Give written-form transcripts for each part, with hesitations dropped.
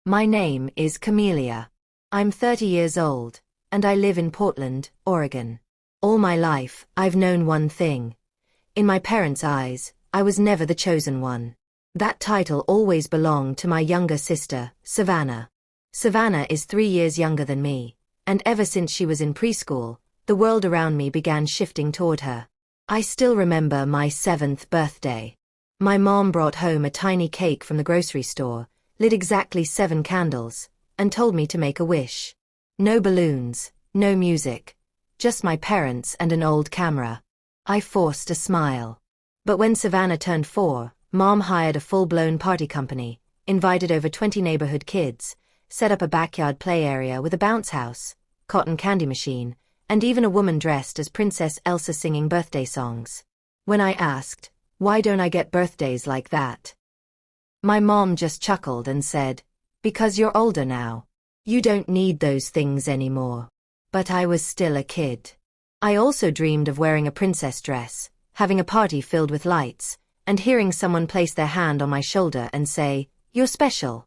My name is Camelia. I'm 30 years old, and I live in Portland, Oregon. All my life, I've known one thing. In my parents' eyes, I was never the chosen one. That title always belonged to my younger sister, Savannah. Savannah is 3 years younger than me, and ever since she was in preschool, the world around me began shifting toward her. I still remember my 7th birthday. My mom brought home a tiny cake from the grocery store, lit exactly 7 candles, and told me to make a wish. No balloons, no music, just my parents and an old camera. I forced a smile. But when Savannah turned 4, Mom hired a full-blown party company, invited over 20 neighborhood kids, set up a backyard play area with a bounce house, cotton candy machine, and even a woman dressed as Princess Elsa singing birthday songs. When I asked, "Why don't I get birthdays like that?" my mom just chuckled and said, "Because you're older now. You don't need those things anymore." But I was still a kid. I also dreamed of wearing a princess dress, having a party filled with lights, and hearing someone place their hand on my shoulder and say, "You're special."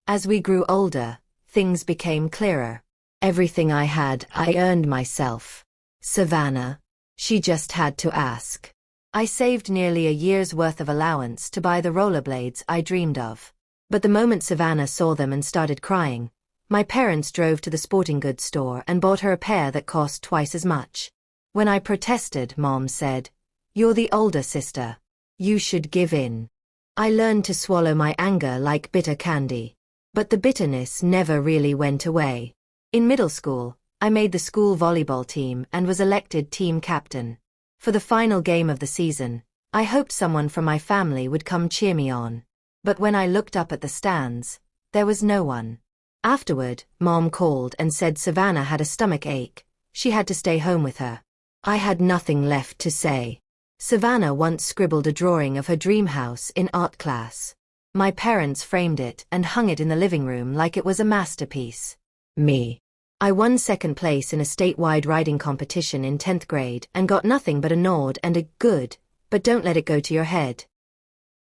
As we grew older, things became clearer. Everything I had, I earned myself. Savannah. She just had to ask. I saved nearly a year's worth of allowance to buy the rollerblades I dreamed of. But the moment Savannah saw them and started crying, my parents drove to the sporting goods store and bought her a pair that cost twice as much. When I protested, Mom said, "You're the older sister. You should give in." I learned to swallow my anger like bitter candy. But the bitterness never really went away. In middle school, I made the school volleyball team and was elected team captain. For the final game of the season, I hoped someone from my family would come cheer me on. But when I looked up at the stands, there was no one. Afterward, Mom called and said Savannah had a stomach ache. She had to stay home with her. I had nothing left to say. Savannah once scribbled a drawing of her dream house in art class. My parents framed it and hung it in the living room like it was a masterpiece. Me. I won 2nd place in a statewide writing competition in 10th grade and got nothing but a nod and a "good, but don't let it go to your head."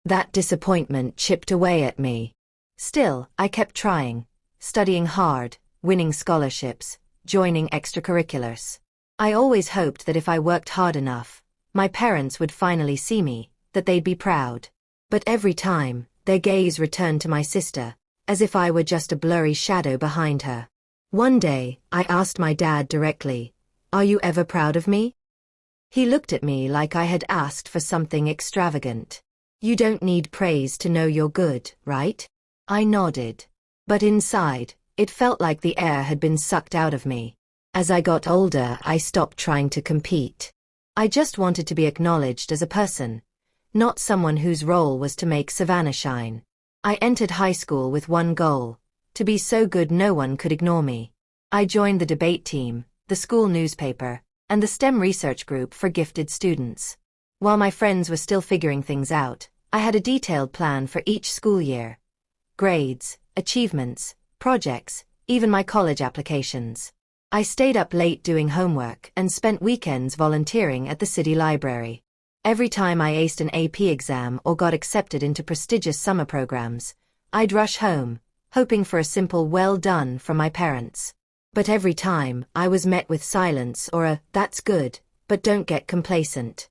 That disappointment chipped away at me. Still, I kept trying, studying hard, winning scholarships, joining extracurriculars. I always hoped that if I worked hard enough, my parents would finally see me, that they'd be proud. But every time, their gaze returned to my sister, as if I were just a blurry shadow behind her. One day, I asked my dad directly, "Are you ever proud of me?" He looked at me like I had asked for something extravagant. "You don't need praise to know you're good, right?" I nodded. But inside, it felt like the air had been sucked out of me. As I got older, I stopped trying to compete. I just wanted to be acknowledged as a person, not someone whose role was to make Savannah shine. I entered high school with one goal: to be so good no one could ignore me. I joined the debate team, the school newspaper, and the STEM research group for gifted students. While my friends were still figuring things out, I had a detailed plan for each school year. Grades, achievements, projects, even my college applications. I stayed up late doing homework and spent weekends volunteering at the city library. Every time I aced an AP exam or got accepted into prestigious summer programs, I'd rush home, hoping for a simple "well done" from my parents. But every time, I was met with silence or a "that's good, but don't get complacent."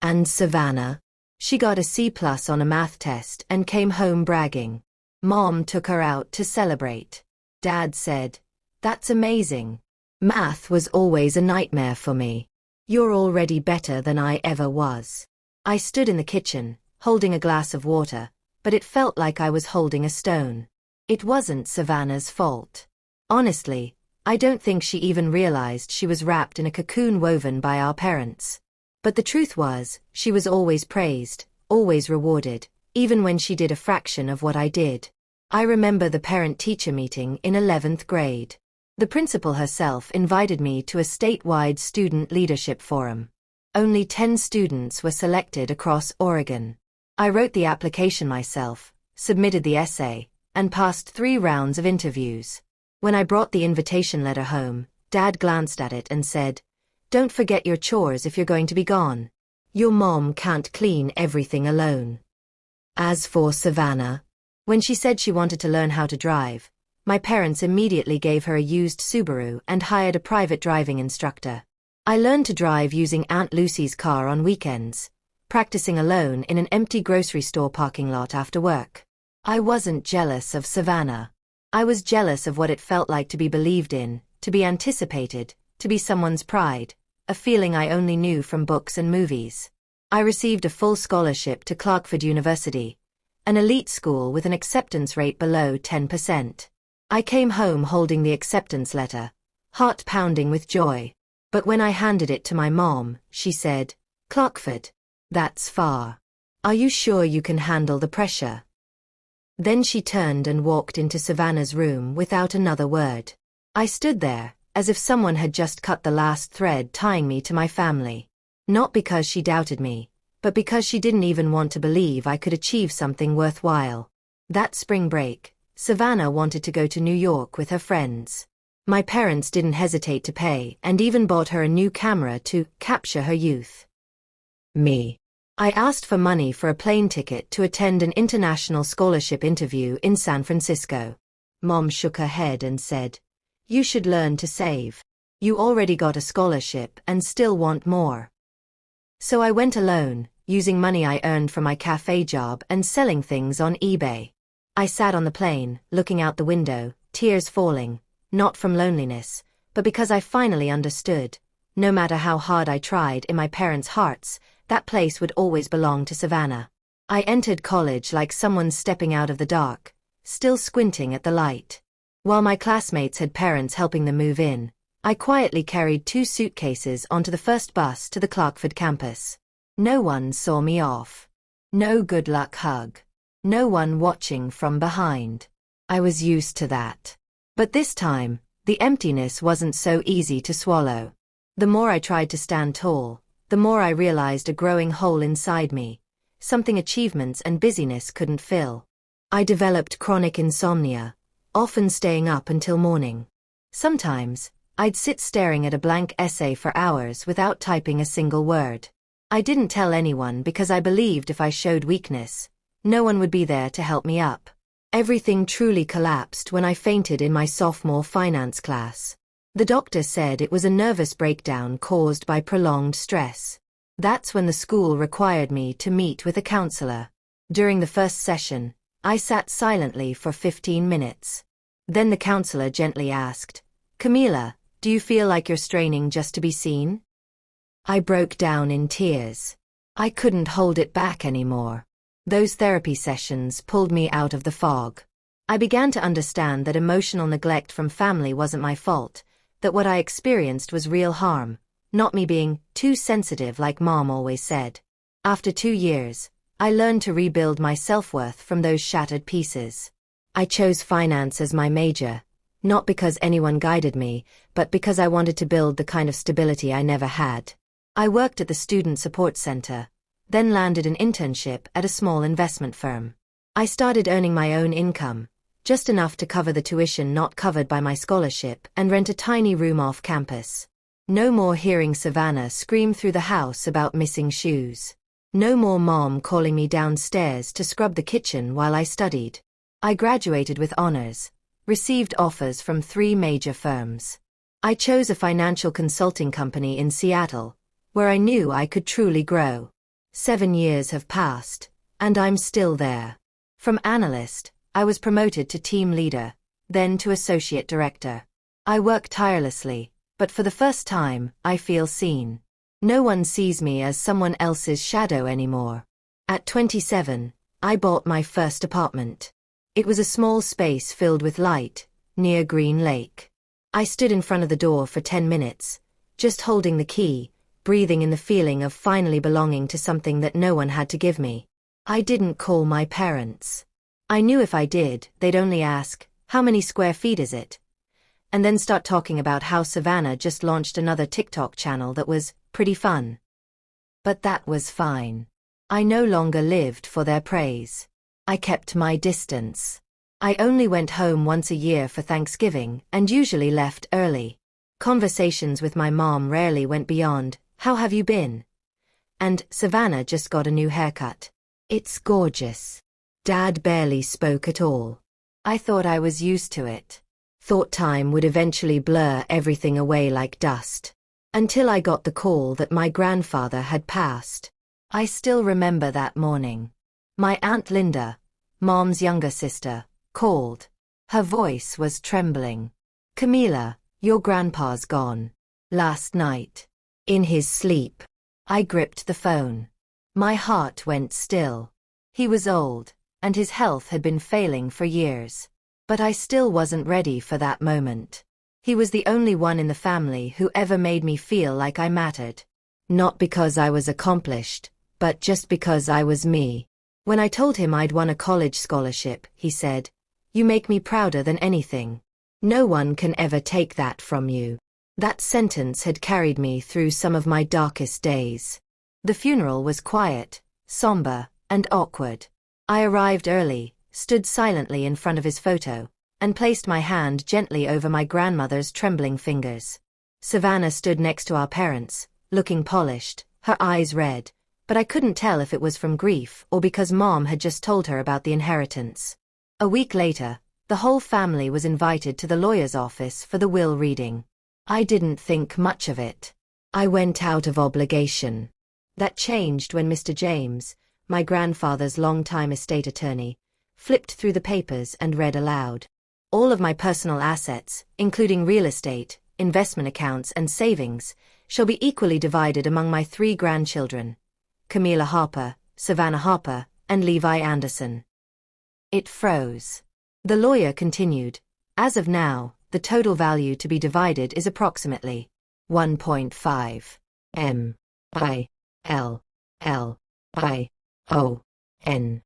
And Savannah? She got a C+ on a math test and came home bragging. Mom took her out to celebrate. Dad said, "That's amazing. Math was always a nightmare for me. You're already better than I ever was." I stood in the kitchen, holding a glass of water, but it felt like I was holding a stone. It wasn't Savannah's fault. Honestly, I don't think she even realized she was wrapped in a cocoon woven by our parents. But the truth was, she was always praised, always rewarded, even when she did a fraction of what I did. I remember the parent-teacher meeting in 11th grade. The principal herself invited me to a statewide student leadership forum. Only 10 students were selected across Oregon. I wrote the application myself, submitted the essay, and passed 3 rounds of interviews. When I brought the invitation letter home, Dad glanced at it and said, "Don't forget your chores if you're going to be gone. Your mom can't clean everything alone." As for Savannah, When she said she wanted to learn how to drive, my parents immediately gave her a used Subaru and hired a private driving instructor. I learned to drive using Aunt Lucy's car on weekends, practicing alone in an empty grocery store parking lot after work. I wasn't jealous of Savannah. I was jealous of what it felt like to be believed in, to be anticipated, to be someone's pride, a feeling I only knew from books and movies. I received a full scholarship to Clarkford University, an elite school with an acceptance rate below 10%. I came home holding the acceptance letter, heart pounding with joy. But when I handed it to my mom, she said, "Clarkford? That's far. Are you sure you can handle the pressure?" Then she turned and walked into Savannah's room without another word. I stood there, as if someone had just cut the last thread tying me to my family. Not because she doubted me, but because she didn't even want to believe I could achieve something worthwhile. That spring break, Savannah wanted to go to New York with her friends. My parents didn't hesitate to pay and even bought her a new camera to capture her youth. Me. I asked for money for a plane ticket to attend an international scholarship interview in San Francisco. Mom shook her head and said, "You should learn to save. You already got a scholarship and still want more." So I went alone, using money I earned from my cafe job and selling things on eBay. I sat on the plane, looking out the window, tears falling, not from loneliness, but because I finally understood. No matter how hard I tried in my parents' hearts, that place would always belong to Savannah. I entered college like someone stepping out of the dark, still squinting at the light. While my classmates had parents helping them move in, I quietly carried 2 suitcases onto the first bus to the Clarkford campus. No one saw me off. No good luck hug. No one watching from behind. I was used to that. But this time, the emptiness wasn't so easy to swallow. The more I tried to stand tall, the more I realized a growing hole inside me, something achievements and busyness couldn't fill. I developed chronic insomnia, often staying up until morning. Sometimes, I'd sit staring at a blank essay for hours without typing a single word. I didn't tell anyone because I believed if I showed weakness, no one would be there to help me up. Everything truly collapsed when I fainted in my sophomore finance class. The doctor said it was a nervous breakdown caused by prolonged stress. That's when the school required me to meet with a counselor. During the first session, I sat silently for 15 minutes. Then the counselor gently asked, "Camila, do you feel like you're straining just to be seen?" I broke down in tears. I couldn't hold it back anymore. Those therapy sessions pulled me out of the fog. I began to understand that emotional neglect from family wasn't my fault, that what I experienced was real harm, not me being too sensitive like Mom always said. After 2 years, I learned to rebuild my self-worth from those shattered pieces. I chose finance as my major, not because anyone guided me, but because I wanted to build the kind of stability I never had. I worked at the Student Support Center, then landed an internship at a small investment firm. I started earning my own income, just enough to cover the tuition not covered by my scholarship and rent a tiny room off campus. No more hearing Savannah scream through the house about missing shoes. No more Mom calling me downstairs to scrub the kitchen while I studied. I graduated with honors, received offers from 3 major firms. I chose a financial consulting company in Seattle, where I knew I could truly grow. 7 years have passed, and I'm still there. From analyst, I was promoted to team leader, then to associate director. I work tirelessly, but for the first time, I feel seen. No one sees me as someone else's shadow anymore. At 27, I bought my first apartment. It was a small space filled with light, near Green Lake. I stood in front of the door for 10 minutes, just holding the key, breathing in the feeling of finally belonging to something that no one had to give me. I didn't call my parents. I knew if I did, they'd only ask, "How many square feet is it?" And then start talking about how Savannah just launched another TikTok channel that was pretty fun. But that was fine. I no longer lived for their praise. I kept my distance. I only went home once a year for Thanksgiving and usually left early. Conversations with my mom rarely went beyond, "How have you been?" and "Savannah just got a new haircut. It's gorgeous." Dad barely spoke at all. I thought I was used to it. Thought time would eventually blur everything away like dust. Until I got the call that my grandfather had passed. I still remember that morning. My Aunt Linda, Mom's younger sister, called. Her voice was trembling. "Camila, your grandpa's gone. Last night. In his sleep." I gripped the phone. My heart went still. He was old, and his health had been failing for years. But I still wasn't ready for that moment. He was the only one in the family who ever made me feel like I mattered. Not because I was accomplished, but just because I was me. When I told him I'd won a college scholarship, he said, "You make me prouder than anything. No one can ever take that from you." That sentence had carried me through some of my darkest days. The funeral was quiet, somber, and awkward. I arrived early, stood silently in front of his photo, and placed my hand gently over my grandmother's trembling fingers. Savannah stood next to our parents, looking polished, her eyes red, but I couldn't tell if it was from grief or because Mom had just told her about the inheritance. A week later, the whole family was invited to the lawyer's office for the will reading. I didn't think much of it. I went out of obligation. That changed when Mr. James, my grandfather's longtime estate attorney, flipped through the papers and read aloud. "All of my personal assets, including real estate, investment accounts and savings, shall be equally divided among my 3 grandchildren, Camila Harper, Savannah Harper, and Levi Anderson." It froze. The lawyer continued, "As of now, the total value to be divided is approximately 1.5 M. I. L. L. I. O. N.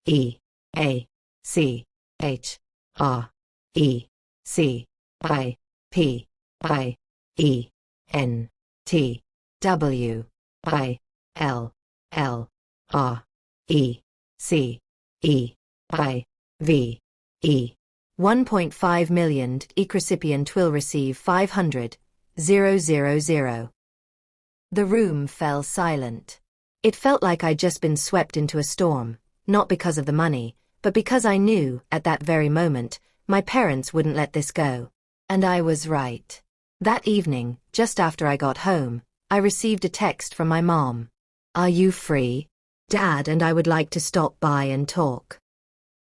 E. A. C. H. R. E. C. I. P. I. E. N. T. W. I. L. L. R. E. C. E. I. V. E. 1.5 million. Each recipient will receive 500,000. The room fell silent. It felt like I'd just been swept into a storm, not because of the money, but because I knew, at that very moment, my parents wouldn't let this go. And I was right. That evening, just after I got home, I received a text from my mom. "Are you free? Dad and I would like to stop by and talk."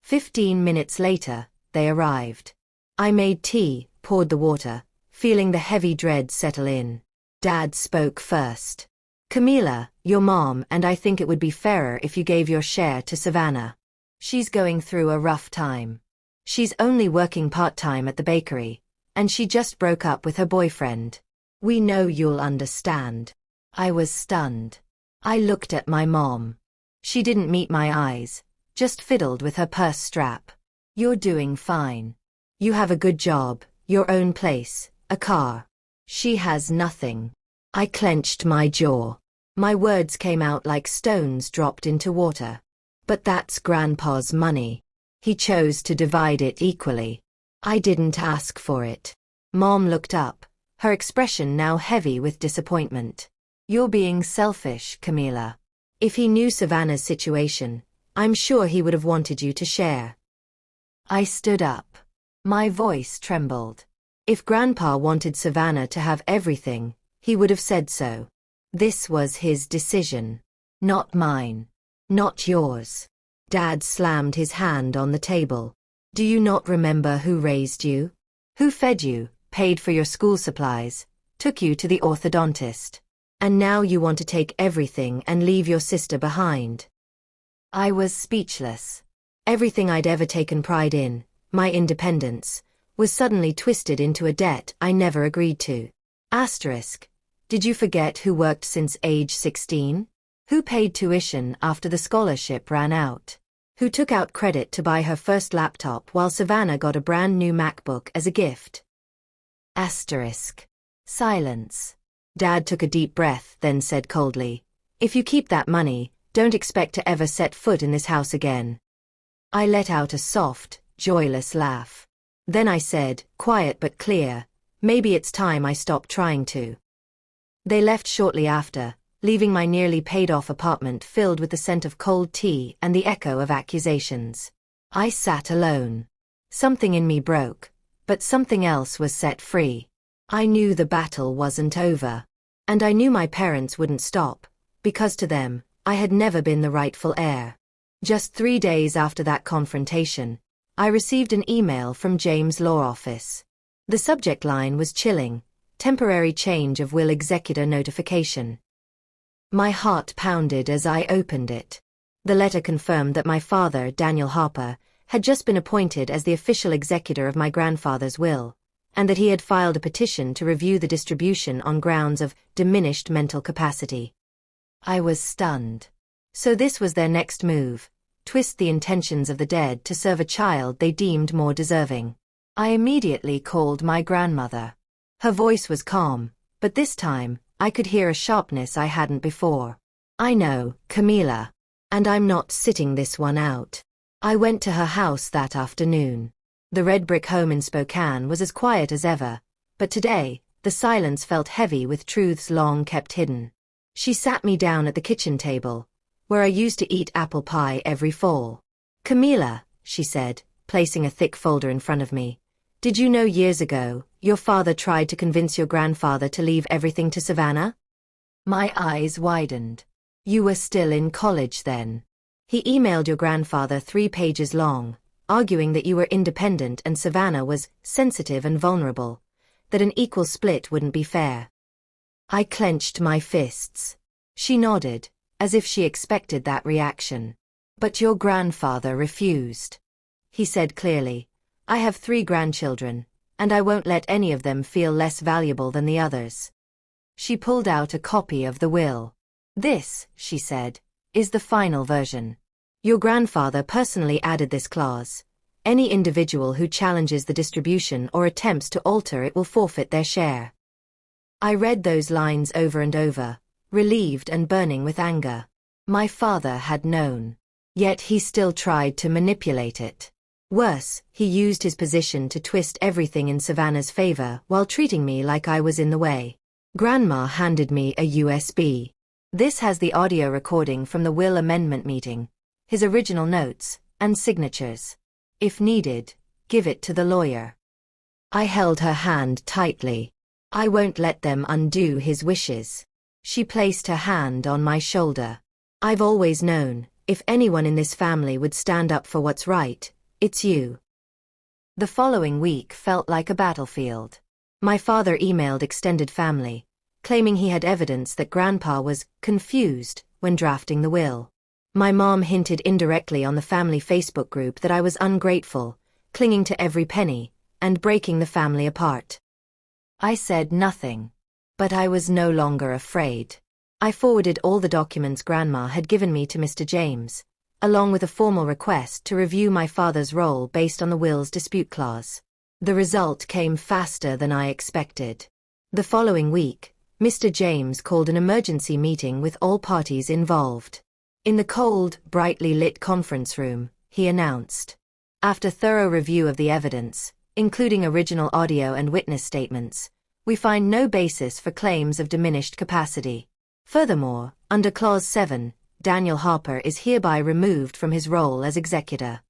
15 minutes later, they arrived. I made tea, poured the water, feeling the heavy dread settle in. Dad spoke first. "Camila, your mom and I think it would be fairer if you gave your share to Savannah. She's going through a rough time. She's only working part-time at the bakery, and she just broke up with her boyfriend. We know you'll understand." I was stunned. I looked at my mom. She didn't meet my eyes, just fiddled with her purse strap. "You're doing fine. You have a good job, your own place, a car. She has nothing." I clenched my jaw. My words came out like stones dropped into water. "But that's Grandpa's money. He chose to divide it equally. I didn't ask for it." Mom looked up, her expression now heavy with disappointment. "You're being selfish, Camila. If he knew Savannah's situation, I'm sure he would have wanted you to share." I stood up. My voice trembled. If Grandpa wanted Savannah to have everything, he would have said so. This was his decision. Not mine. Not yours. Dad slammed his hand on the table. "Do you not remember who raised you? Who fed you, paid for your school supplies, took you to the orthodontist? And now you want to take everything and leave your sister behind?" I was speechless. Everything I'd ever taken pride in, my independence, was suddenly twisted into a debt I never agreed to. Asterisk. Did you forget who worked since age 16? Who paid tuition after the scholarship ran out? Who took out credit to buy her first laptop while Savannah got a brand new MacBook as a gift? Asterisk. Silence. Dad took a deep breath, then said coldly, "If you keep that money, don't expect to ever set foot in this house again." I let out a soft, joyless laugh. Then I said, quiet but clear, "Maybe it's time I stopped trying to." They left shortly after, leaving my nearly paid-off apartment filled with the scent of cold tea and the echo of accusations. I sat alone. Something in me broke, but something else was set free. I knew the battle wasn't over. And I knew my parents wouldn't stop, because to them, I had never been the rightful heir. Just 3 days after that confrontation, I received an email from James' law office. The subject line was chilling: temporary change of will executor notification. My heart pounded as I opened it. The letter confirmed that my father, Daniel Harper, had just been appointed as the official executor of my grandfather's will, and that he had filed a petition to review the distribution on grounds of diminished mental capacity. I was stunned. So this was their next move: twist the intentions of the dead to serve a child they deemed more deserving. I immediately called my grandmother. Her voice was calm, but this time, I could hear a sharpness I hadn't before. "I know, Camila. And I'm not sitting this one out." I went to her house that afternoon. The red brick home in Spokane was as quiet as ever, but today, the silence felt heavy with truths long kept hidden. She sat me down at the kitchen table, where I used to eat apple pie every fall. "Camila," she said, placing a thick folder in front of me, "did you know years ago, your father tried to convince your grandfather to leave everything to Savannah?" My eyes widened. "You were still in college then. He emailed your grandfather 3 pages long, arguing that you were independent and Savannah was sensitive and vulnerable, that an equal split wouldn't be fair." I clenched my fists. She nodded, as if she expected that reaction. "But your grandfather refused," he said clearly. "I have 3 grandchildren, and I won't let any of them feel less valuable than the others." She pulled out a copy of the will. "This," she said, "is the final version. Your grandfather personally added this clause: any individual who challenges the distribution or attempts to alter it will forfeit their share." I read those lines over and over, relieved and burning with anger. My father had known. Yet he still tried to manipulate it. Worse, he used his position to twist everything in Savannah's favor while treating me like I was in the way. Grandma handed me a USB. "This has the audio recording from the will amendment meeting, his original notes, and signatures. If needed, give it to the lawyer." I held her hand tightly. "I won't let them undo his wishes." She placed her hand on my shoulder. "I've always known, if anyone in this family would stand up for what's right, it's you." The following week felt like a battlefield. My father emailed extended family, claiming he had evidence that Grandpa was confused when drafting the will. My mom hinted indirectly on the family Facebook group that I was ungrateful, clinging to every penny, and breaking the family apart. I said nothing. But I was no longer afraid. I forwarded all the documents Grandma had given me to Mr. James, along with a formal request to review my father's role based on the will's dispute clause. The result came faster than I expected. The following week, Mr. James called an emergency meeting with all parties involved. In the cold, brightly lit conference room, he announced, "After thorough review of the evidence, including original audio and witness statements, we find no basis for claims of diminished capacity. Furthermore, under Clause 7, Daniel Harper is hereby removed from his role as executor."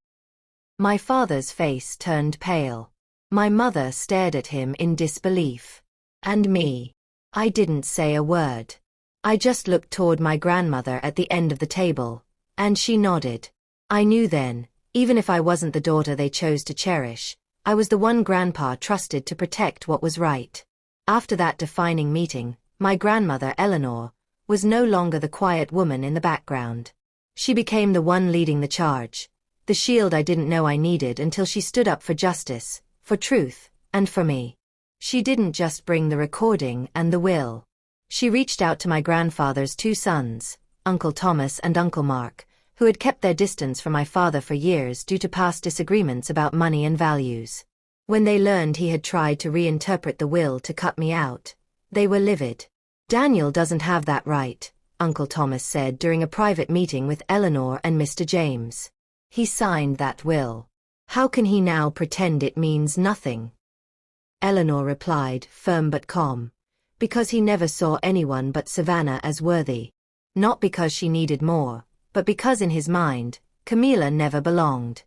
My father's face turned pale. My mother stared at him in disbelief. And me. I didn't say a word. I just looked toward my grandmother at the end of the table, and she nodded. I knew then, even if I wasn't the daughter they chose to cherish, I was the one Grandpa trusted to protect what was right. After that defining meeting, my grandmother, Eleanor, was no longer the quiet woman in the background. She became the one leading the charge, the shield I didn't know I needed until she stood up for justice, for truth, and for me. She didn't just bring the recording and the will. She reached out to my grandfather's 2 sons, Uncle Thomas and Uncle Mark, who had kept their distance from my father for years due to past disagreements about money and values. When they learned he had tried to reinterpret the will to cut me out, they were livid. "Daniel doesn't have that right," Uncle Thomas said during a private meeting with Eleanor and Mr. James. "He signed that will. How can he now pretend it means nothing?" Eleanor replied, firm but calm, "Because he never saw anyone but Savannah as worthy." Not because she needed more, but because in his mind, Camila never belonged.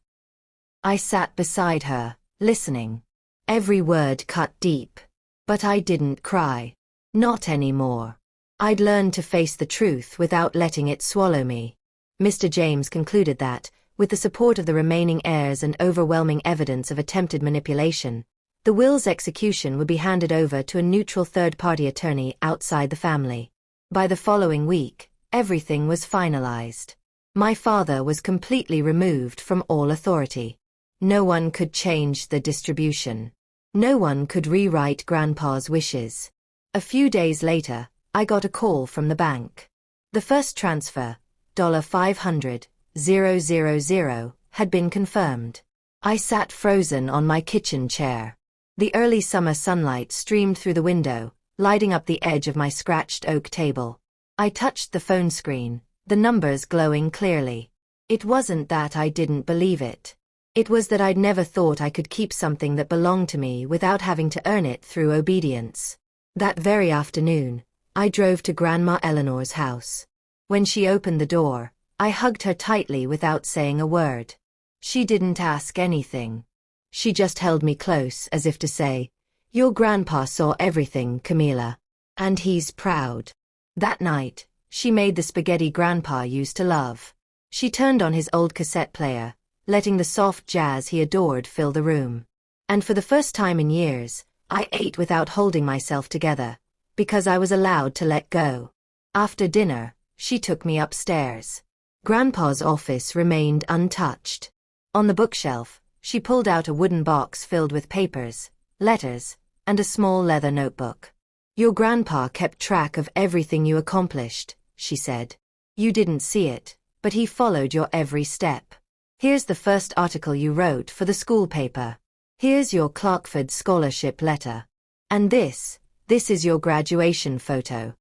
I sat beside her, listening. Every word cut deep. But I didn't cry. Not anymore. I'd learned to face the truth without letting it swallow me. Mr. James concluded that, with the support of the remaining heirs and overwhelming evidence of attempted manipulation, the will's execution would be handed over to a neutral third-party attorney outside the family. By the following week, everything was finalized. My father was completely removed from all authority. No one could change the distribution. No one could rewrite Grandpa's wishes. A few days later, I got a call from the bank. The first transfer, $500,000, had been confirmed. I sat frozen on my kitchen chair. The early summer sunlight streamed through the window, lighting up the edge of my scratched oak table. I touched the phone screen, the numbers glowing clearly. It wasn't that I didn't believe it. It was that I'd never thought I could keep something that belonged to me without having to earn it through obedience. That very afternoon, I drove to Grandma Eleanor's house. When she opened the door, I hugged her tightly without saying a word. She didn't ask anything. She just held me close as if to say, "Your grandpa saw everything, Camila. And he's proud." That night, she made the spaghetti Grandpa used to love. She turned on his old cassette player, letting the soft jazz he adored fill the room. And for the first time in years, I ate without holding myself together, because I was allowed to let go. After dinner, she took me upstairs. Grandpa's office remained untouched. On the bookshelf, she pulled out a wooden box filled with papers, letters, and a small leather notebook. "Your grandpa kept track of everything you accomplished," she said. "You didn't see it, but he followed your every step. Here's the first article you wrote for the school paper. Here's your Clarkford scholarship letter. And this is your graduation photo."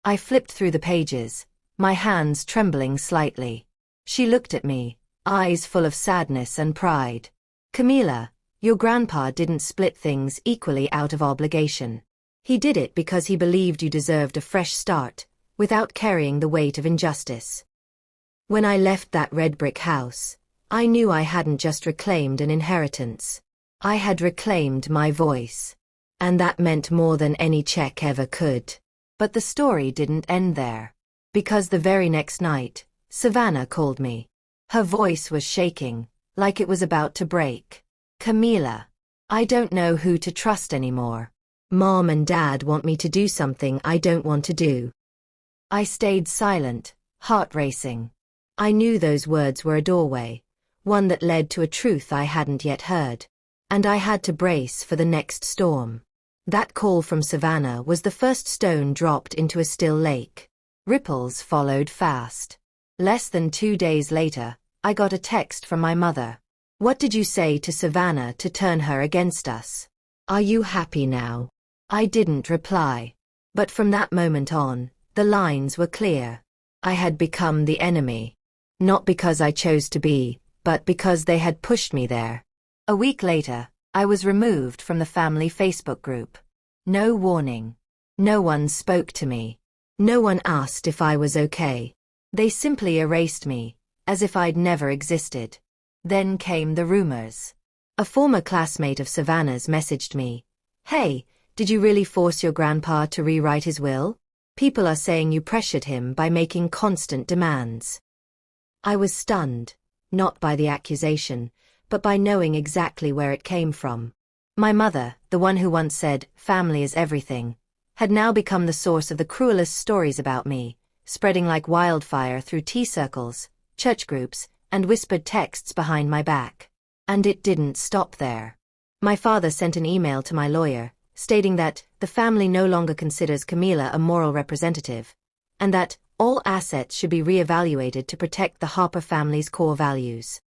I flipped through the pages, my hands trembling slightly. She looked at me, eyes full of sadness and pride. "Camila, your grandpa didn't split things equally out of obligation. He did it because he believed you deserved a fresh start, without carrying the weight of injustice." When I left that red brick house, I knew I hadn't just reclaimed an inheritance. I had reclaimed my voice. And that meant more than any check ever could. But the story didn't end there. Because the very next night, Savannah called me. Her voice was shaking, like it was about to break. "Camila, I don't know who to trust anymore. Mom and Dad want me to do something I don't want to do." I stayed silent, heart racing. I knew those words were a doorway, one that led to a truth I hadn't yet heard. And I had to brace for the next storm. That call from Savannah was the first stone dropped into a still lake. Ripples followed fast. Less than 2 days later, I got a text from my mother. "What did you say to Savannah to turn her against us? Are you happy now?" I didn't reply. But from that moment on, the lines were clear. I had become the enemy. Not because I chose to be, but because they had pushed me there. A week later, I was removed from the family Facebook group. No warning. No one spoke to me. No one asked if I was okay. They simply erased me, as if I'd never existed. Then came the rumors. A former classmate of Savannah's messaged me, "Hey, did you really force your grandpa to rewrite his will? People are saying you pressured him by making constant demands." I was stunned, not by the accusation, but by knowing exactly where it came from. My mother, the one who once said, "Family is everything," had now become the source of the cruelest stories about me, spreading like wildfire through tea circles, church groups, and whispered texts behind my back. And it didn't stop there. My father sent an email to my lawyer, stating that the family no longer considers Camila a moral representative, and that all assets should be re-evaluated to protect the Harper family's core values.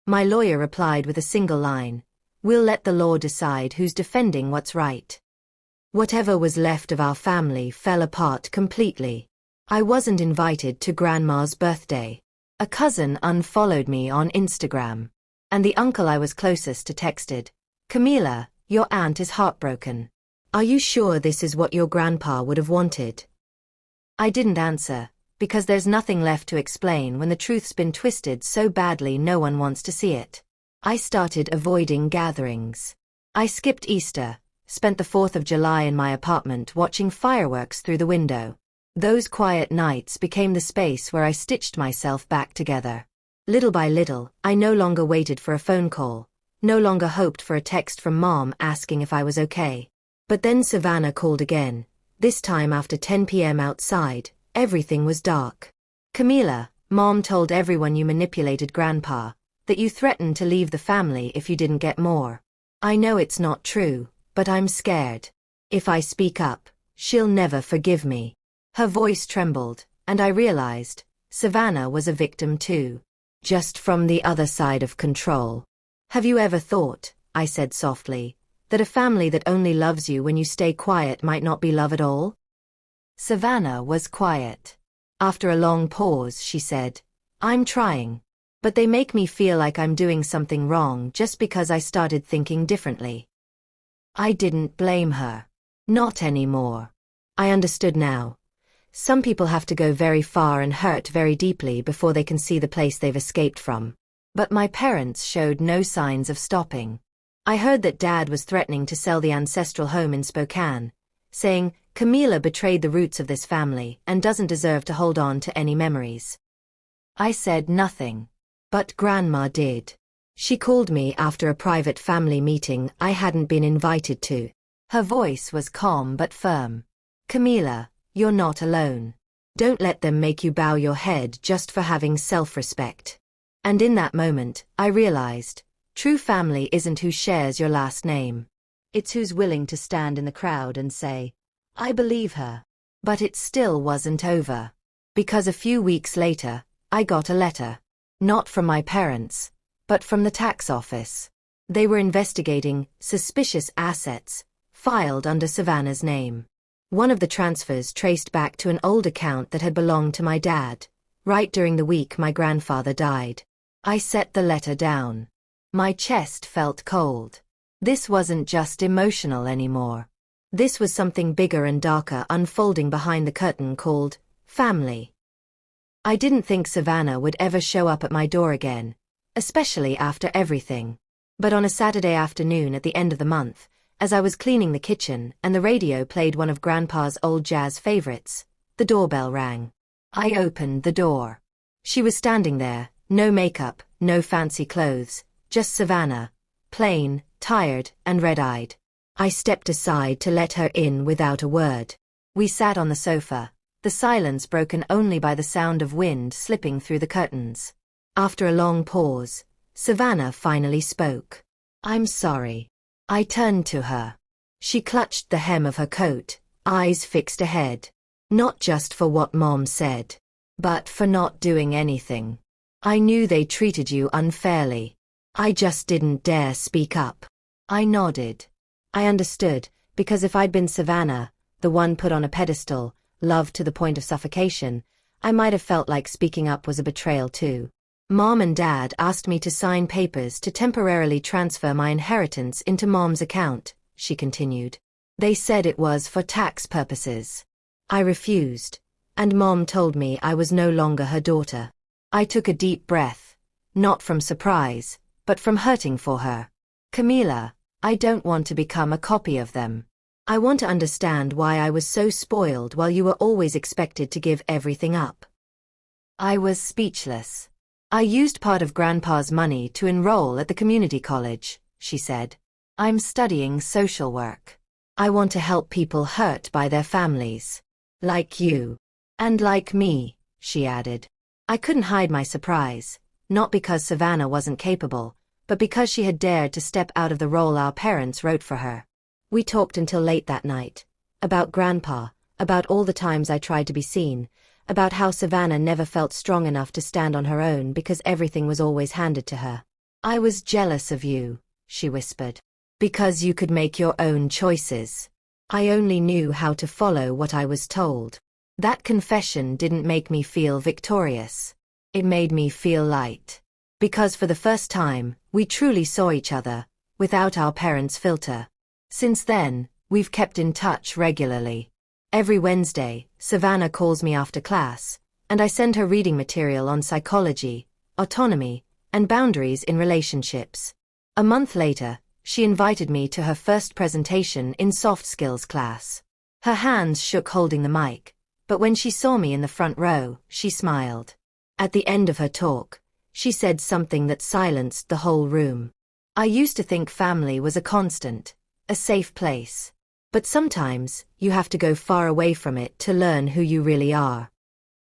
My lawyer replied with a single line, "We'll let the law decide who's defending what's right." Whatever was left of our family fell apart completely. I wasn't invited to Grandma's birthday. A cousin unfollowed me on Instagram. And the uncle I was closest to texted, "Camila, your aunt is heartbroken. Are you sure this is what your grandpa would have wanted?" I didn't answer, because there's nothing left to explain when the truth's been twisted so badly no one wants to see it. I started avoiding gatherings. I skipped Easter, spent the 4th of July in my apartment watching fireworks through the window. Those quiet nights became the space where I stitched myself back together. Little by little, I no longer waited for a phone call, no longer hoped for a text from Mom asking if I was okay. But then Savannah called again, this time after 10 p.m. outside. Everything was dark. "Camila, Mom told everyone you manipulated Grandpa, that you threatened to leave the family if you didn't get more. I know it's not true, but I'm scared. If I speak up, she'll never forgive me." Her voice trembled, and I realized Savannah was a victim too, just from the other side of control. "Have you ever thought," I said softly, "that a family that only loves you when you stay quiet might not be love at all?" Savannah was quiet. After a long pause, she said, "I'm trying. But they make me feel like I'm doing something wrong just because I started thinking differently." I didn't blame her. Not anymore. I understood now. Some people have to go very far and hurt very deeply before they can see the place they've escaped from. But my parents showed no signs of stopping. I heard that Dad was threatening to sell the ancestral home in Spokane, saying, "Camila betrayed the roots of this family and doesn't deserve to hold on to any memories." I said nothing. But Grandma did. She called me after a private family meeting I hadn't been invited to. Her voice was calm but firm. "Camila, you're not alone. Don't let them make you bow your head just for having self-respect." And in that moment, I realized, true family isn't who shares your last name. It's who's willing to stand in the crowd and say, "I believe her." But it still wasn't over. Because a few weeks later, I got a letter. Not from my parents, but from the tax office. They were investigating suspicious assets filed under Savannah's name. One of the transfers traced back to an old account that had belonged to my dad, right during the week my grandfather died. I set the letter down. My chest felt cold. This wasn't just emotional anymore. This was something bigger and darker unfolding behind the curtain called family. I didn't think Savannah would ever show up at my door again, especially after everything. But on a Saturday afternoon at the end of the month, as I was cleaning the kitchen and the radio played one of Grandpa's old jazz favorites, the doorbell rang. I opened the door. She was standing there, no makeup, no fancy clothes, just Savannah, plain, tired, and red-eyed. I stepped aside to let her in without a word. We sat on the sofa, the silence broken only by the sound of wind slipping through the curtains. After a long pause, Savannah finally spoke. "I'm sorry." I turned to her. She clutched the hem of her coat, eyes fixed ahead. "Not just for what Mom said, but for not doing anything. I knew they treated you unfairly. I just didn't dare speak up." I nodded. I understood, because if I'd been Savannah, the one put on a pedestal, loved to the point of suffocation, I might have felt like speaking up was a betrayal too. "Mom and Dad asked me to sign papers to temporarily transfer my inheritance into Mom's account," she continued. "They said it was for tax purposes. I refused, and Mom told me I was no longer her daughter." I took a deep breath, not from surprise, but from hurting for her. "Camila, I don't want to become a copy of them. I want to understand why I was so spoiled while you were always expected to give everything up." I was speechless. "I used part of Grandpa's money to enroll at the community college," she said. "I'm studying social work. I want to help people hurt by their families. Like you. And like me," she added. I couldn't hide my surprise, not because Savannah wasn't capable, but because she had dared to step out of the role our parents wrote for her. We talked until late that night. About Grandpa, about all the times I tried to be seen, about how Savannah never felt strong enough to stand on her own because everything was always handed to her. "I was jealous of you," she whispered. "Because you could make your own choices. I only knew how to follow what I was told." That confession didn't make me feel victorious. It made me feel light. Because for the first time, we truly saw each other, without our parents' filter. Since then, we've kept in touch regularly. Every Wednesday, Savannah calls me after class, and I send her reading material on psychology, autonomy, and boundaries in relationships. A month later, she invited me to her first presentation in soft skills class. Her hands shook holding the mic, but when she saw me in the front row, she smiled. At the end of her talk, she said something that silenced the whole room. I used to think family was a constant, a safe place. But sometimes, you have to go far away from it to learn who you really are.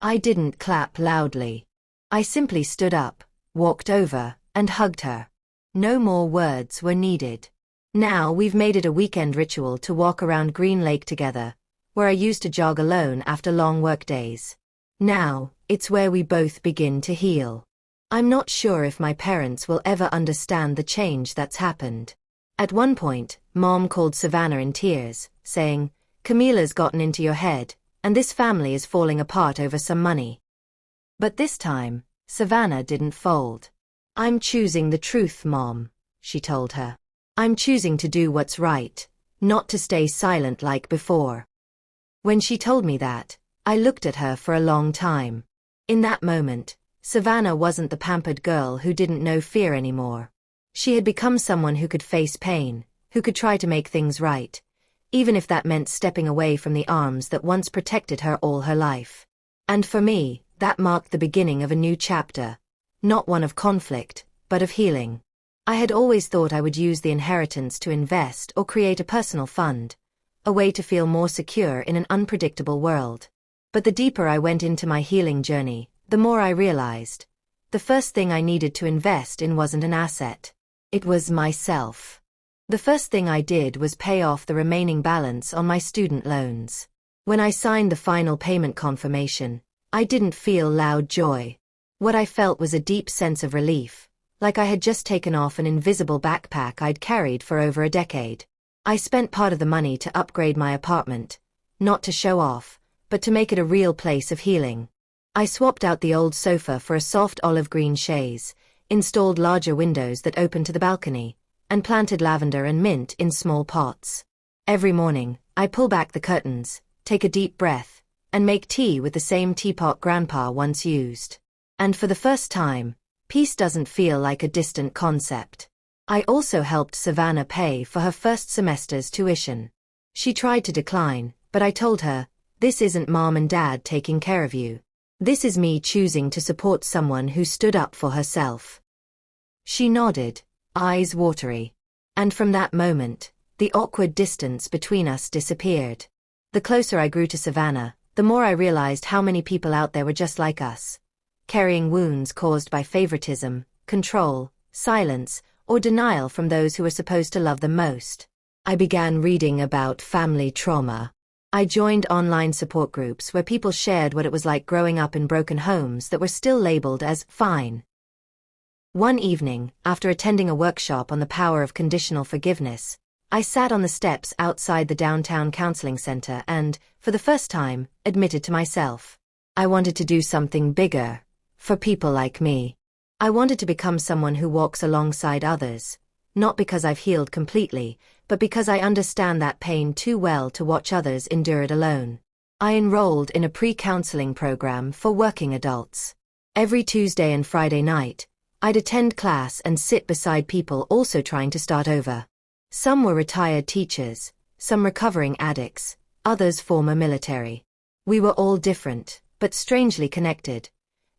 I didn't clap loudly. I simply stood up, walked over, and hugged her. No more words were needed. Now we've made it a weekend ritual to walk around Green Lake together, where I used to jog alone after long work days. Now, it's where we both begin to heal. I'm not sure if my parents will ever understand the change that's happened. At one point, Mom called Savannah in tears, saying, "Camila's gotten into your head, and this family is falling apart over some money." But this time, Savannah didn't fold. "I'm choosing the truth, Mom," she told her. "I'm choosing to do what's right, not to stay silent like before." When she told me that, I looked at her for a long time. In that moment, Savannah wasn't the pampered girl who didn't know fear anymore. She had become someone who could face pain, who could try to make things right, even if that meant stepping away from the arms that once protected her all her life. And for me, that marked the beginning of a new chapter, not one of conflict, but of healing. I had always thought I would use the inheritance to invest or create a personal fund, a way to feel more secure in an unpredictable world. But the deeper I went into my healing journey, the more I realized, the first thing I needed to invest in wasn't an asset. It was myself. The first thing I did was pay off the remaining balance on my student loans. When I signed the final payment confirmation, I didn't feel loud joy. What I felt was a deep sense of relief, like I had just taken off an invisible backpack I'd carried for over a decade. I spent part of the money to upgrade my apartment, not to show off, but to make it a real place of healing. I swapped out the old sofa for a soft olive green chaise, installed larger windows that opened to the balcony, and planted lavender and mint in small pots. Every morning, I pull back the curtains, take a deep breath, and make tea with the same teapot Grandpa once used. And for the first time, peace doesn't feel like a distant concept. I also helped Savannah pay for her first semester's tuition. She tried to decline, but I told her, "This isn't Mom and Dad taking care of you. This is me choosing to support someone who stood up for herself." She nodded, eyes watery. And from that moment, the awkward distance between us disappeared. The closer I grew to Savannah, the more I realized how many people out there were just like us, carrying wounds caused by favoritism, control, silence, or denial from those who were supposed to love them most. I began reading about family trauma. I joined online support groups where people shared what it was like growing up in broken homes that were still labeled as fine. One evening, after attending a workshop on the power of conditional forgiveness, I sat on the steps outside the downtown counseling center and, for the first time, admitted to myself, I wanted to do something bigger, for people like me. I wanted to become someone who walks alongside others, not because I've healed completely, but because I understand that pain too well to watch others endure it alone. I enrolled in a pre-counseling program for working adults. Every Tuesday and Friday night, I'd attend class and sit beside people also trying to start over. Some were retired teachers, some recovering addicts, others former military. We were all different, but strangely connected.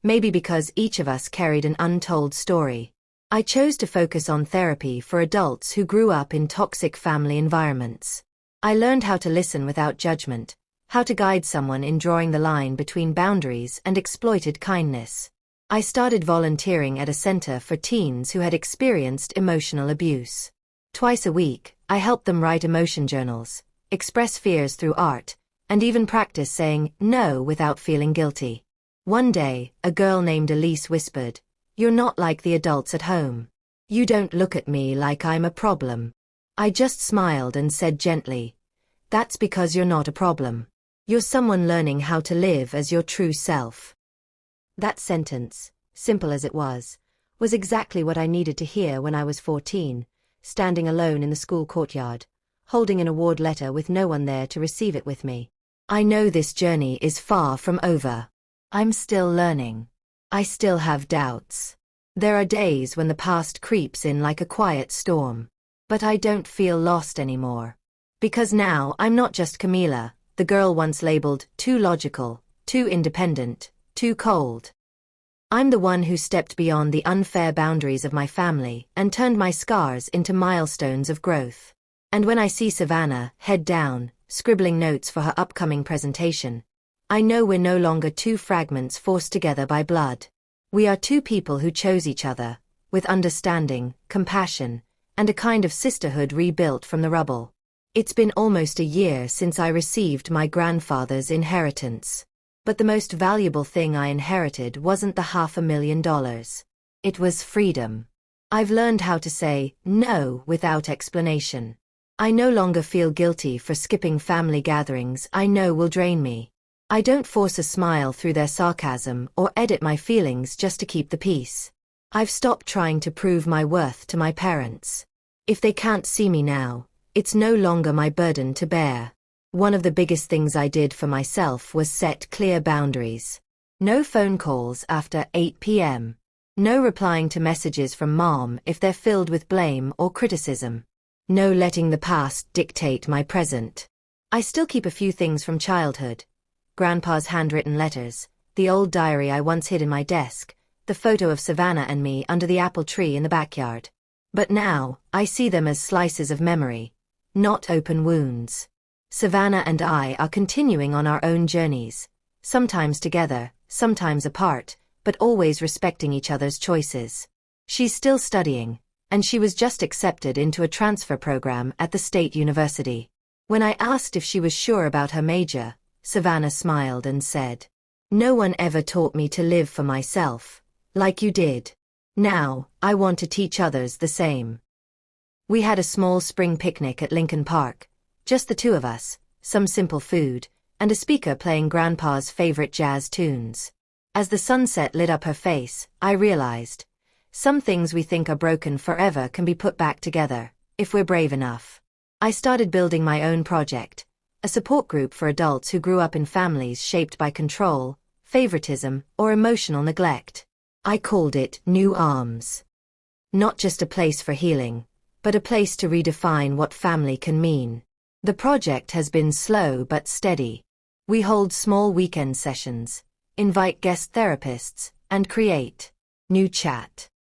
Maybe because each of us carried an untold story. I chose to focus on therapy for adults who grew up in toxic family environments. I learned how to listen without judgment, how to guide someone in drawing the line between boundaries and exploited kindness. I started volunteering at a center for teens who had experienced emotional abuse. Twice a week, I helped them write emotion journals, express fears through art, and even practice saying no without feeling guilty. One day, a girl named Elise whispered, "You're not like the adults at home. You don't look at me like I'm a problem." I just smiled and said gently, "That's because you're not a problem. You're someone learning how to live as your true self." That sentence, simple as it was exactly what I needed to hear when I was 14, standing alone in the school courtyard, holding an award letter with no one there to receive it with me. I know this journey is far from over. I'm still learning. I still have doubts. There are days when the past creeps in like a quiet storm. But I don't feel lost anymore. Because now I'm not just Camila, the girl once labeled too logical, too independent, too cold. I'm the one who stepped beyond the unfair boundaries of my family and turned my scars into milestones of growth. And when I see Savannah, head down, scribbling notes for her upcoming presentation, I know we're no longer two fragments forced together by blood. We are two people who chose each other, with understanding, compassion, and a kind of sisterhood rebuilt from the rubble. It's been almost a year since I received my grandfather's inheritance. But the most valuable thing I inherited wasn't the $500,000. It was freedom. I've learned how to say no without explanation. I no longer feel guilty for skipping family gatherings I know will drain me. I don't force a smile through their sarcasm or edit my feelings just to keep the peace. I've stopped trying to prove my worth to my parents. If they can't see me now, it's no longer my burden to bear. One of the biggest things I did for myself was set clear boundaries. No phone calls after 8 p.m. No replying to messages from mom if they're filled with blame or criticism. No letting the past dictate my present. I still keep a few things from childhood. Grandpa's handwritten letters, the old diary I once hid in my desk, the photo of Savannah and me under the apple tree in the backyard. But now, I see them as slices of memory, not open wounds. Savannah and I are continuing on our own journeys, sometimes together, sometimes apart, but always respecting each other's choices. She's still studying, and she was just accepted into a transfer program at the state university. When I asked if she was sure about her major, Savannah smiled and said, "No one ever taught me to live for myself, like you did. Now, I want to teach others the same." We had a small spring picnic at Lincoln Park. Just the two of us, some simple food, and a speaker playing Grandpa's favorite jazz tunes. As the sunset lit up her face, I realized, some things we think are broken forever can be put back together, if we're brave enough. I started building my own project, a support group for adults who grew up in families shaped by control, favoritism, or emotional neglect. I called it New Arms. Not just a place for healing, but a place to redefine what family can mean. The project has been slow but steady. We hold small weekend sessions, invite guest therapists, and create new chat